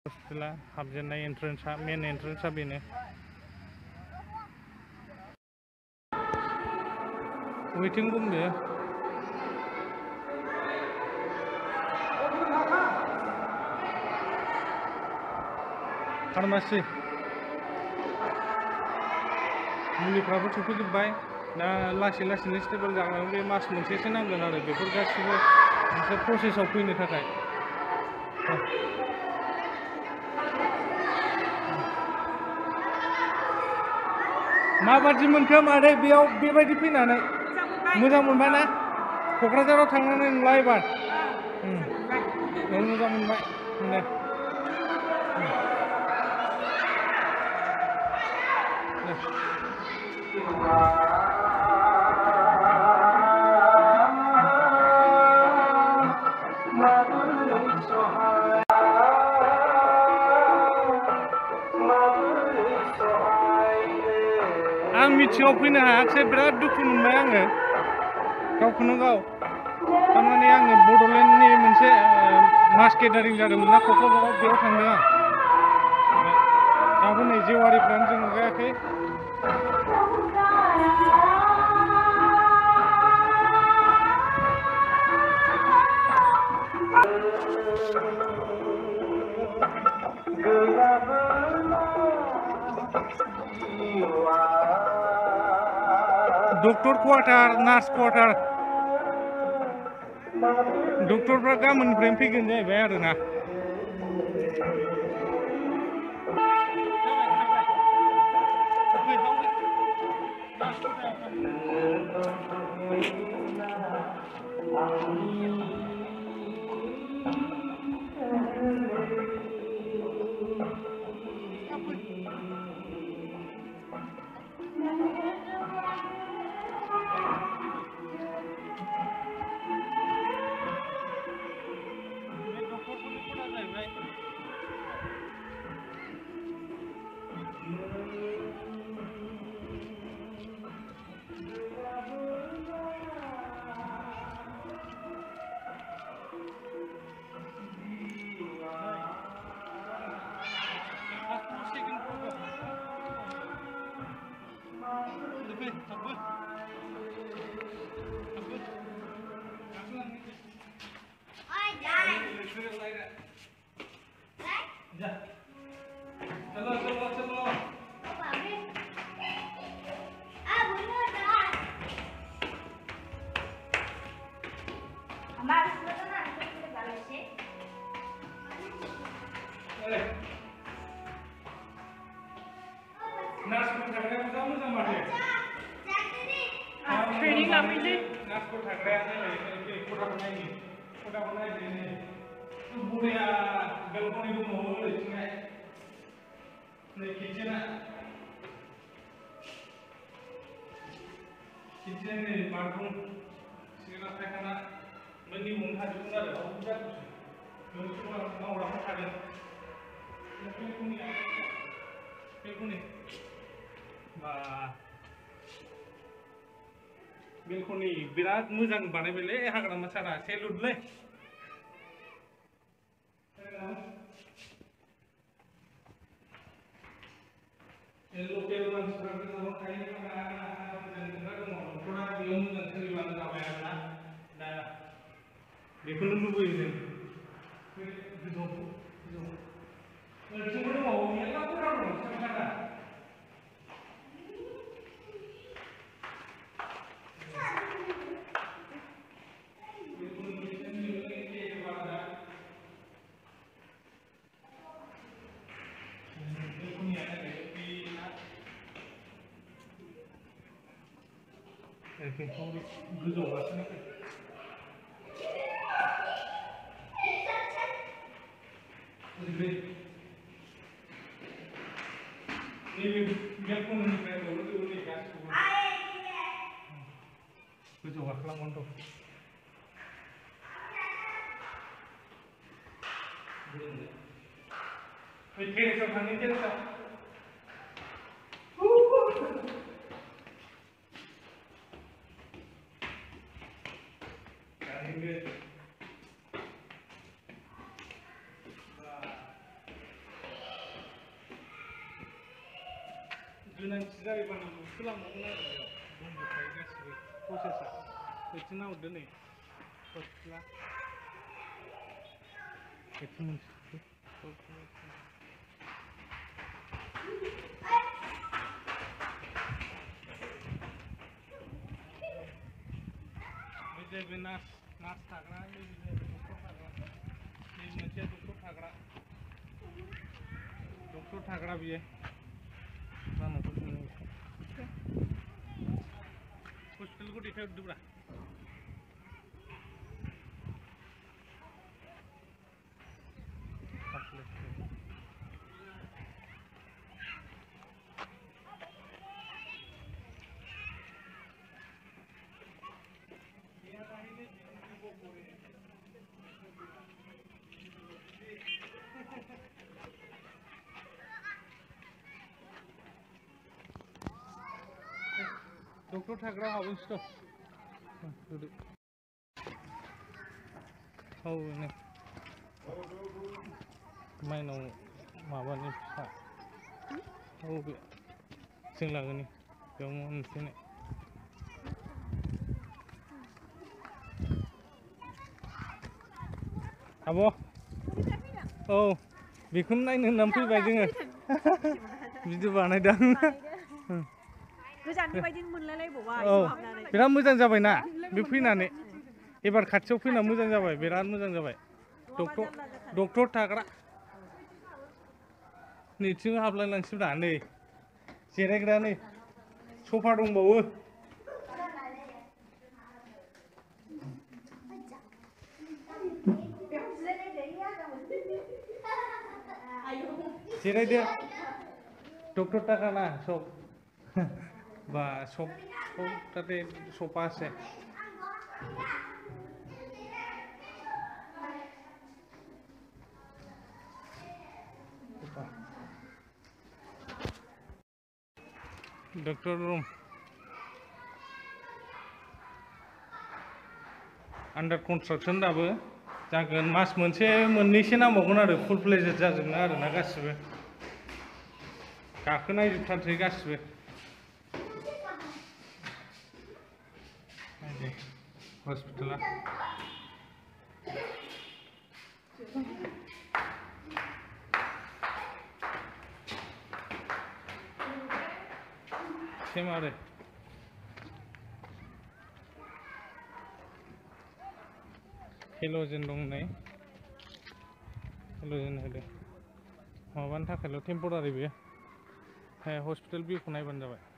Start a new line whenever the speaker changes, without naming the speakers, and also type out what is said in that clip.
हस्पिटाला हाबजेननाय एन्ट्रेन्सआ मेन एन्ट्रेन्सआ बेनो waiting room बेयो pharmacy मुलिफ्राबो सफैजोब्बाय दा लासै लासैनो स्टेबल जागोन बे मास मोनसेसो नांगोन आरो बेफोर गासिबो मोनसे प्रसेसआव फैनो थाखाय माबादि मोनखो मादै बेयाव बेबायदि फैनानै मोजां मोनबाय ना क'क्राझाराव थांनानै नुला एबार मोजां मोनबाय दे आं मिथिङाव फैनो हायाखिसै बिराद दुखु मोनबाय आङो गावखौनो गाव थारमाने आङो बड'लेण्डनि मोनसे मास गेदारिं जादोंमोन ना क'क्राझाराव बेयाव थांदों आं दाबो नै जेवारिफ्रानो जों नुगायाखै डक्टर क्वार्टार नार्स क्वार्टार डक्टरफ्रा गाबोननिफ्रायनो फैगोन जाहैबाय आरोना ट्रेनिंग लाफैनोसै नार्सफोर थाग्राया नायलाय खथाखौ नायदो बुरैया बेलकनि दंबावो ओरैथिंहाय नै किटचेना किटचेन नै बाथरुम सिगां फायखाना मोननै मोननो हाजोबगोन आरो मावग्राफोर थागोन बेलकनि बा बेलकनि बिराद मोजां बानायबायलै हाग्रामा सारा सेलुटलै लकेल मानसिफ्रा गोजानाव थायो डक्टरा बेयाव मोजां सोलिबानो जाबाय आरोना दा बेखौनो लुबैयो जों ओरैथिंबो दंबावो मेरला खथा दं सारा गोजौ गाखोनो नैबे बेलकनिनिफ्राय नै गासिबो गोजौ गाखोलांगोन टेरेसआव थांनि टेरेसआव गोनांथि जायोबानो सोलांबावगोन आरो बेयाव दंजोबखायो गासिबो प्रसेसा बेथिं नाहरदो नै हस्पिटाला बेथिं मोनसे बे नार्स थाग्रा डक्टर थाग्रा नै मोनसे डक्टर थाग्रा बियो हस्पिटालखौ देखायहरदोब्रा डक्टर थाग्रा हाबनोसै थ' औ नै माइनाव माबानि फिसा औ बे जों लागोनि बेयाव मोनसे नै आब' औ बेखौनो नायनो होननानै फैबाय जोङो भिडिअ बानायदों
गोजाननि बायदि मोनलायलायबावा
औ बिराद मोजां जाबायना बे फैनानै एबार खाथियाव फैना मोजां जाबाय बिराद मोजां जाबाय डक्टर थाग्रा नैथिं हाबलायलांसैब्रा नै जिरायग्रा नै सफा दंबावो जिरायदो डक्टर थाग्रा ना सब बा सबटाতে সোফা আছে डक्टर रूम आन्डार कनस्ट्राक्सन दाबो जागोन मास मोनसे मोननैसो नांबावगोन आरो फुल फ्लेजेड जाजोबनो आरोना गासिबो गाखोनायजोबथारसै गासिबो हस्पिटाला सेम आरो हेल'जेन दं नै हेल'जेन होदो माबानि थाखायल' टेम्परारि बेयो हस्पिटाल भिउखौ नायबानो जाबाय